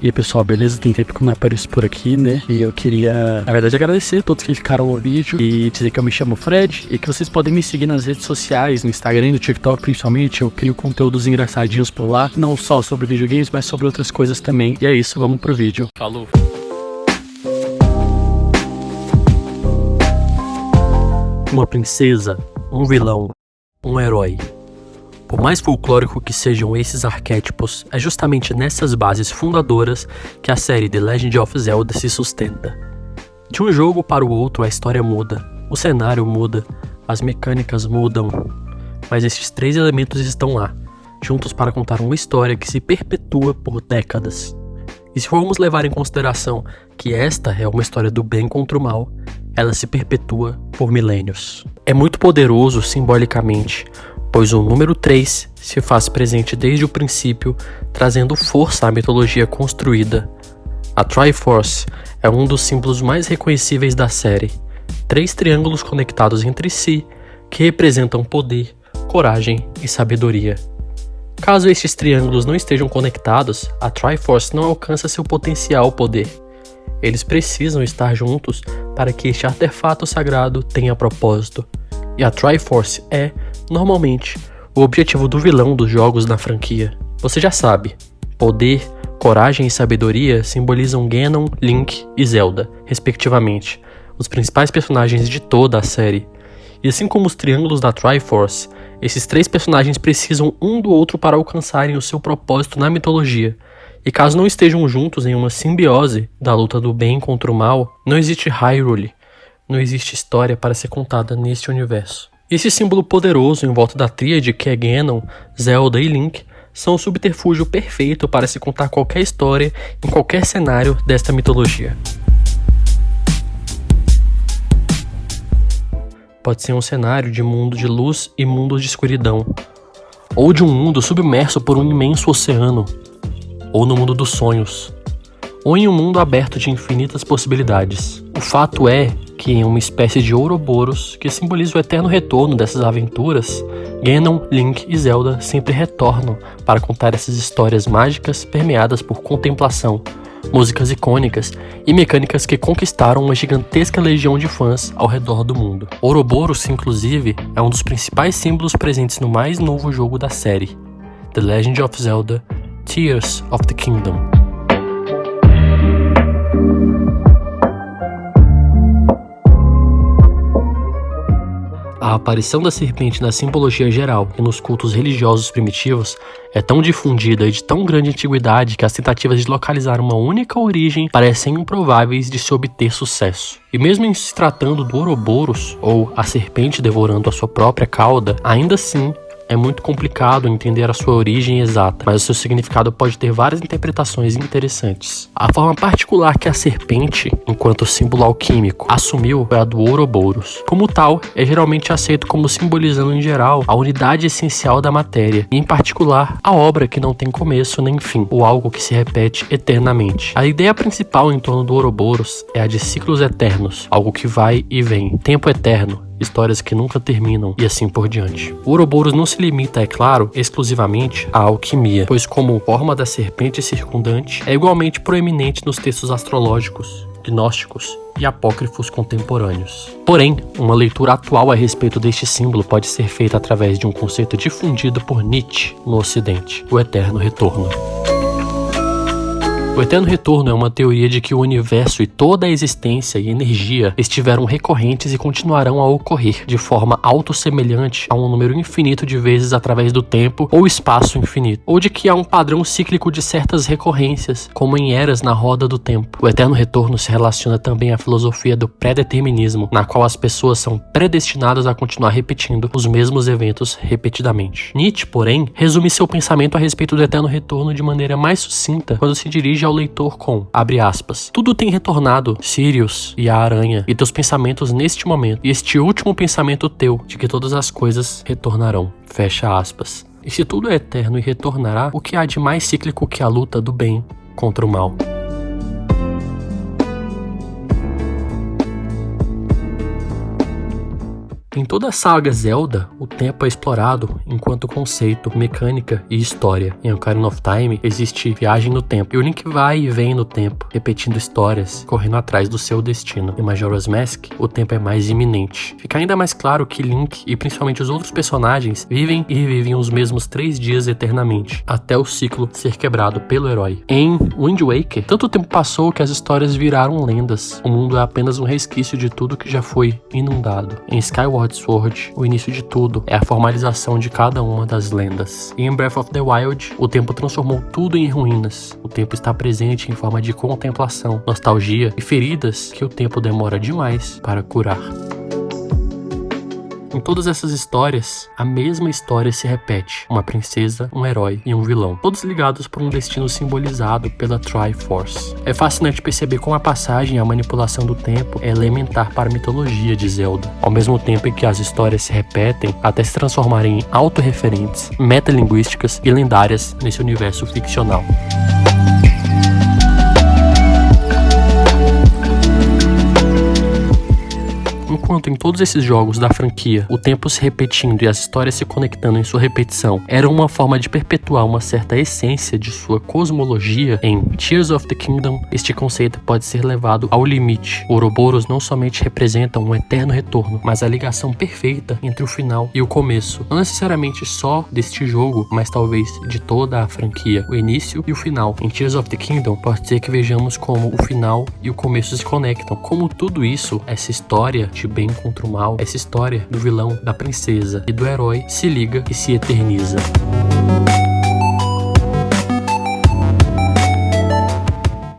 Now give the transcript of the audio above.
E aí, pessoal, beleza? Tem tempo que eu não apareço por aqui, né? E eu queria, na verdade, agradecer a todos que ficaram no vídeo e dizer que eu me chamo Fred e que vocês podem me seguir nas redes sociais, no Instagram e no TikTok principalmente. Eu crio conteúdos engraçadinhos por lá, não só sobre videogames, mas sobre outras coisas também. E é isso, vamos pro vídeo. Falou! Uma princesa, um vilão, um herói. Por mais folclórico que sejam esses arquétipos, é justamente nessas bases fundadoras que a série The Legend of Zelda se sustenta. De um jogo para o outro a história muda, o cenário muda, as mecânicas mudam, mas esses três elementos estão lá, juntos para contar uma história que se perpetua por décadas. E se formos levar em consideração que esta é uma história do bem contra o mal, ela se perpetua por milênios. É muito poderoso simbolicamente, pois o número 3 se faz presente desde o princípio, trazendo força à mitologia construída. A Triforce é um dos símbolos mais reconhecíveis da série. 3 triângulos conectados entre si, que representam poder, coragem e sabedoria. Caso estes triângulos não estejam conectados, a Triforce não alcança seu potencial poder. Eles precisam estar juntos para que este artefato sagrado tenha propósito. E a Triforce é, normalmente, o objetivo do vilão dos jogos na franquia. Você já sabe, poder, coragem e sabedoria simbolizam Ganon, Link e Zelda, respectivamente, os principais personagens de toda a série. E assim como os triângulos da Triforce, esses 3 personagens precisam um do outro para alcançarem o seu propósito na mitologia. E caso não estejam juntos em uma simbiose da luta do bem contra o mal, não existe Hyrule, não existe história para ser contada neste universo. Esse símbolo poderoso em volta da tríade que é Ganon, Zelda e Link são o subterfúgio perfeito para se contar qualquer história em qualquer cenário desta mitologia. Pode ser um cenário de mundo de luz e mundo de escuridão, ou de um mundo submerso por um imenso oceano, ou no mundo dos sonhos, ou em um mundo aberto de infinitas possibilidades. O fato é que em uma espécie de Ouroboros, que simboliza o eterno retorno dessas aventuras, Ganon, Link e Zelda sempre retornam para contar essas histórias mágicas permeadas por contemplação, músicas icônicas e mecânicas que conquistaram uma gigantesca legião de fãs ao redor do mundo. Ouroboros, inclusive, é um dos principais símbolos presentes no mais novo jogo da série, The Legend of Zelda: Tears of the Kingdom. A aparição da serpente na simbologia geral e nos cultos religiosos primitivos é tão difundida e de tão grande antiguidade que as tentativas de localizar uma única origem parecem improváveis de se obter sucesso. E mesmo em se tratando do Ouroboros, ou a serpente devorando a sua própria cauda, ainda assim é muito complicado entender a sua origem exata, mas o seu significado pode ter várias interpretações interessantes. A forma particular que a serpente, enquanto símbolo alquímico, assumiu foi a do Ouroboros. Como tal, é geralmente aceito como simbolizando em geral a unidade essencial da matéria, e em particular, a obra que não tem começo nem fim, ou algo que se repete eternamente. A ideia principal em torno do Ouroboros é a de ciclos eternos, algo que vai e vem, tempo eterno, histórias que nunca terminam e assim por diante. O Ouroboros não se limita, é claro, exclusivamente à alquimia, pois como forma da serpente circundante é igualmente proeminente nos textos astrológicos, gnósticos e apócrifos contemporâneos. Porém, uma leitura atual a respeito deste símbolo pode ser feita através de um conceito difundido por Nietzsche no Ocidente, o eterno retorno. O eterno retorno é uma teoria de que o universo e toda a existência e energia estiveram recorrentes e continuarão a ocorrer de forma autossemelhante a um número infinito de vezes através do tempo ou espaço infinito, ou de que há um padrão cíclico de certas recorrências, como em eras na roda do tempo. O eterno retorno se relaciona também à filosofia do pré-determinismo, na qual as pessoas são predestinadas a continuar repetindo os mesmos eventos repetidamente. Nietzsche, porém, resume seu pensamento a respeito do eterno retorno de maneira mais sucinta quando se dirige ao leitor com, abre aspas, tudo tem retornado, Sirius e a aranha, e teus pensamentos neste momento, e este último pensamento teu, de que todas as coisas retornarão, fecha aspas. E se tudo é eterno e retornará, o que há de mais cíclico que a luta do bem contra o mal? Em toda a saga Zelda, o tempo é explorado enquanto conceito, mecânica e história. Em Ocarina of Time, existe viagem no tempo, e o Link vai e vem no tempo, repetindo histórias, correndo atrás do seu destino. Em Majora's Mask, o tempo é mais iminente. Fica ainda mais claro que Link, e principalmente os outros personagens, vivem e revivem os mesmos 3 dias eternamente, até o ciclo ser quebrado pelo herói. Em Wind Waker, tanto tempo passou que as histórias viraram lendas. O mundo é apenas um resquício de tudo que já foi inundado. Em Skyward Sword, o início de tudo é a formalização de cada uma das lendas. E em Breath of the Wild, o tempo transformou tudo em ruínas. O tempo está presente em forma de contemplação, nostalgia e feridas que o tempo demora demais para curar. Em todas essas histórias, a mesma história se repete. Uma princesa, um herói e um vilão. Todos ligados por um destino simbolizado pela Triforce. É fascinante perceber como a passagem e a manipulação do tempo é elementar para a mitologia de Zelda. Ao mesmo tempo em que as histórias se repetem até se transformarem em autorreferentes, metalinguísticas e lendárias nesse universo ficcional. Enquanto em todos esses jogos da franquia, o tempo se repetindo e as histórias se conectando em sua repetição era uma forma de perpetuar uma certa essência de sua cosmologia, em Tears of the Kingdom, este conceito pode ser levado ao limite. Ouroboros não somente representam um eterno retorno, mas a ligação perfeita entre o final e o começo. Não necessariamente só deste jogo, mas talvez de toda a franquia, o início e o final. Em Tears of the Kingdom, pode ser que vejamos como o final e o começo se conectam, como tudo isso, essa história de bem contra o mal, essa história do vilão, da princesa e do herói se liga e se eterniza.